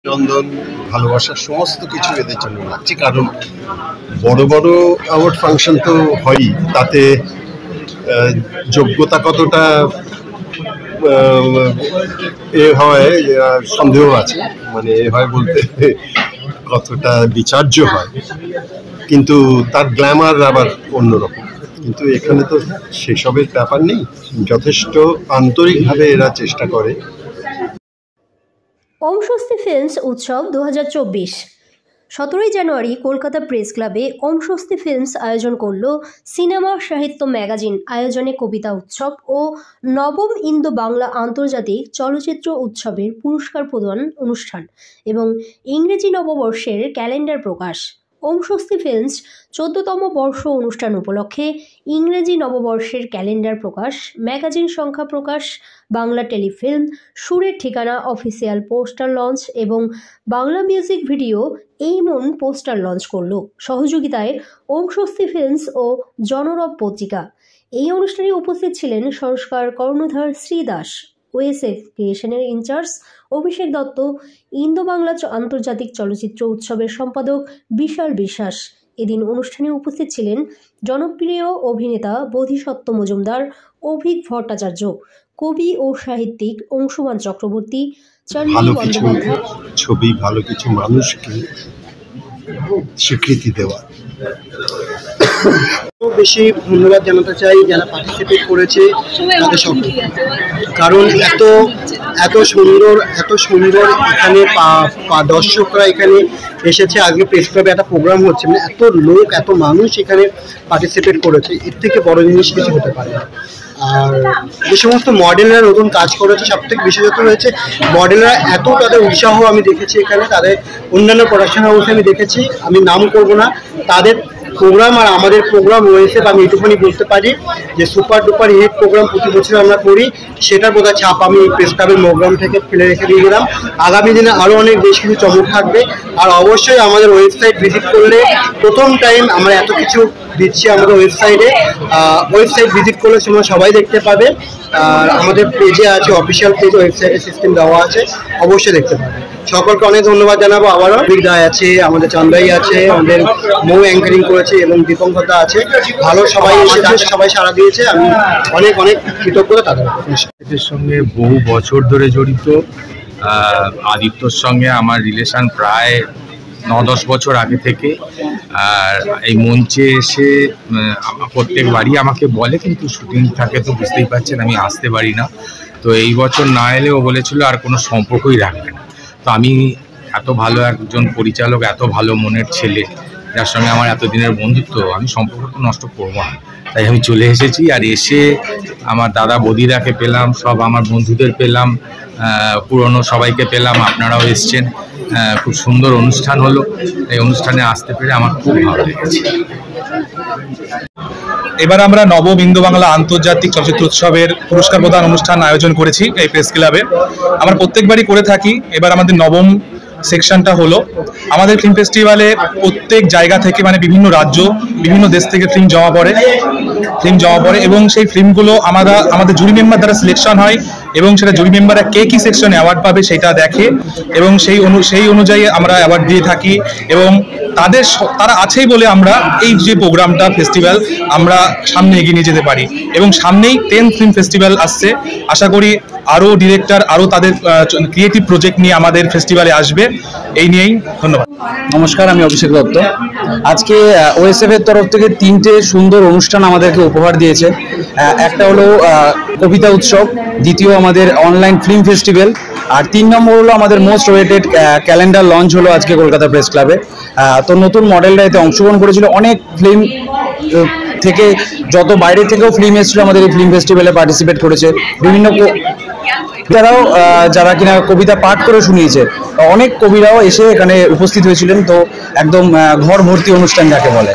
নন্দন ভালোবাসার সমস্ত কিছু এদের জন্য লাগছে, কারণ বড় বড় অ্যাওয়ার্ড ফাংশন তো হয়ই, তাতে যোগ্যতা কতটা এ হয় সন্দেহ আছে, মানে এ হয় বলতে কতটা বিচার্য হয়, কিন্তু তার গ্ল্যামার আবার অন্যরকম। কিন্তু এখানে তো সেসবের ব্যাপার নেই, যথেষ্ট আন্তরিকভাবে এরা চেষ্টা করে। ওম স্বস্তি ফিল্মস উৎসব 2024 17ই জানুয়ারি কলকাতা প্রেস ক্লাবে ওম স্বস্তি ফিল্মস আয়োজন করল সিনেমা সাহিত্য ম্যাগাজিন আয়োজনে কবিতা উৎসব ও নবম ইন্দো বাংলা আন্তর্জাতিক চলচ্চিত্র উৎসবের পুরস্কার প্রদান অনুষ্ঠান এবং ইংরেজি নববর্ষের ক্যালেন্ডার প্রকাশ। ওম স্বস্তি ফিল্মস 14তম বর্ষ অনুষ্ঠান উপলক্ষে ইংরেজি নববর্ষের ক্যালেন্ডার প্রকাশ, ম্যাগাজিন সংখ্যা প্রকাশ, বাংলা টেলিফিল্ম, সুরের ঠিকানা অফিসিয়াল পোস্টার লঞ্চ এবং বাংলা মিউজিক ভিডিও এই মন পোস্টার লঞ্চ করল। সহযোগিতায় ওম স্বস্তি ফিল্মস ও জনরব পত্রিকা। এই অনুষ্ঠানে উপস্থিত ছিলেন সংস্কার কর্ণধার শ্রী দাস, ওএসএফ ক্রিয়েশনের ইনচার্জ অভিষেক দত্ত, ইন্দো বাংলা আন্তর্জাতিক চলচ্চিত্র উৎসবের সম্পাদক বিশাল বিশ্বাস। এদিন অনুষ্ঠানে উপস্থিত ছিলেন জনপ্রিয় অভিনেতা বোধিসত্ত্ব মজুমদার, অভিক ভট্টাচার্য, কবি ও সাহিত্যিক অংশুমান চক্রবর্তী, ভালো কিছু ছবি, ভালো কিছু মানুষকে স্বীকৃতি দেওয়া। বেশি ধন্যবাদ জানাতে চাই যারা পার্টিসিপেট করেছে তাদের সকল, কারণ এত সুন্দর এখানে দর্শকরা এখানে এসেছে। আজকে প্রেস ক্লাবে একটা প্রোগ্রাম হচ্ছে, মানে এত লোক, এত মানুষ এখানে পার্টিসিপেট করেছে, এর থেকে বড় জিনিস কিছু হতে পারে না। আর যে সমস্ত মডেলরা নতুন কাজ করেছে, সব থেকে বিশেষত হয়েছে মডেলরা এত তাদের উৎসাহ আমি দেখেছি এখানে। তাদের অন্যান্য প্রোডাকশন হাউসে আমি দেখেছি, আমি নাম করব না, তাদের প্রোগ্রাম আর আমাদের প্রোগ্রাম রয়েছে। আমি এটুকুনি বলতে পারি যে সুপার ডুপার হিট প্রোগ্রাম প্রতি বছর আমরা করি, সেটার বোধহয় ছাপ আমি প্রেস ক্লাবের প্রোগ্রাম থেকে ফেলে রেখে দিয়ে গেলাম। আগামী দিনে আরও অনেক বেশ কিছু চমক থাকবে। আর অবশ্যই আমাদের ওয়েবসাইট ভিজিট করলে, প্রথম টাইম আমরা এত কিছু দিচ্ছি আমাদের ওয়েবসাইটে, ওয়েবসাইট ভিজিট করলে সবাই দেখতে পাবে। আর আমাদের পেজে আছে, অফিসিয়াল পেজ, ওয়েবসাইটে সিস্টেম দেওয়া আছে, অবশ্যই দেখতে পাবে। সকলকে অনেক ধন্যবাদ জানাবো। আবারও বিদায় আছে, আমাদের চান্দাই আছে, আমাদের মৌ অ্যাঙ্কারিং করেছে এবং দীপঙ্কতা আছে। ভালো সবাই এসেছে, সবাই সাড়া দিয়েছে, আমি অনেক কৃতজ্ঞতা তাদের। এদের সঙ্গে বহু বছর ধরে জড়িত। আদিত্যর সঙ্গে আমার রিলেশন প্রায় 9-10 বছর আগে থেকে। আর এই মঞ্চে এসে প্রত্যেকবারই আমাকে বলে, কিন্তু শুটিং থাকে তো বুঝতেই পারছেন আমি আসতে পারি না। তো এই বছর না এলে ও বলেছিল আর কোনো সম্পর্কই রাখবে না। তো আমি এত ভালো একজন পরিচালক, এত ভালো মনের ছেলে, যার সঙ্গে আমার এতদিনের বন্ধুত্ব, আমি সম্পর্ক তো নষ্ট করবো না, তাই আমি চলে এসেছি। আর এসে আমার দাদা বদিরাকে পেলাম, সব আমার বন্ধুদের পেলাম, পুরনো সবাইকে পেলাম, আপনারাও এসছেন। খুব সুন্দর অনুষ্ঠান হলো। এই অনুষ্ঠানে আসতে পেরে আমার খুব ভালো লেগেছে। এবার আমরা নবম ইন্দো বাংলা আন্তর্জাতিক চলচ্চিত্র উৎসবের পুরস্কার প্রদান অনুষ্ঠান আয়োজন করেছি এই প্রেস ক্লাবে। আমরা প্রত্যেকবারই করে থাকি। এবার আমাদের নবম সেকশনটা হলো, আমাদের ফিল্ম ফেস্টিভ্যালে প্রত্যেক জায়গা থেকে, মানে বিভিন্ন রাজ্য, বিভিন্ন দেশ থেকে ফিল্ম জমা পড়ে এবং সেই ফিল্মগুলো আমাদের জুরি মেম্বার দ্বারা সিলেকশন হয় এবং সেটা জুরি মেম্বাররা কে কি সেকশনে অ্যাওয়ার্ড পাবে সেটা দেখে এবং সেই অনুযায়ী আমরা অ্যাওয়ার্ড দিয়ে থাকি। এবং তারা আছেই বলে আমরা এই যে প্রোগ্রামটা, ফেস্টিভ্যাল, আমরা সামনে এগিয়ে নিয়ে যেতে পারি। এবং সামনেই 10th ফিল্ম ফেস্টিভ্যাল আসছে। আশা করি আরও ডিরেক্টর আরও তাদের ক্রিয়েটিভ প্রজেক্ট নিয়ে আমাদের ফেস্টিভ্যালে আসবে। এই নিয়েই ধন্যবাদ। নমস্কার, আমি অভিষেক দত্ত। আজকে ওএসএফ এর তরফ থেকে 3টে সুন্দর অনুষ্ঠান আমাদেরকে উপহার দিয়েছে। একটা হলো কবিতা উৎসব, দ্বিতীয় আমাদের অনলাইন ফিল্ম ফেস্টিভ্যাল, আর 3 নম্বর হলো আমাদের মোস্ট ওয়েটেড ক্যালেন্ডার লঞ্চ হলো আজকে কলকাতা প্রেস ক্লাবে। তো নতুন মডেলরা এতে অংশগ্রহণ করেছিল। অনেক ফিল্ম থেকে, যত বাইরে থেকেও ফিল্ম এসেছিল আমাদের এই ফিল্ম ফেস্টিভ্যালে পার্টিসিপেট করেছে। বিভিন্ন তারাও যারা কিনা কবিতা পাঠ করে শুনিয়েছে, অনেক কবিরাও এসে এখানে উপস্থিত হয়েছিলেন। তো একদম ঘর ভর্তি অনুষ্ঠান যাকে বলে।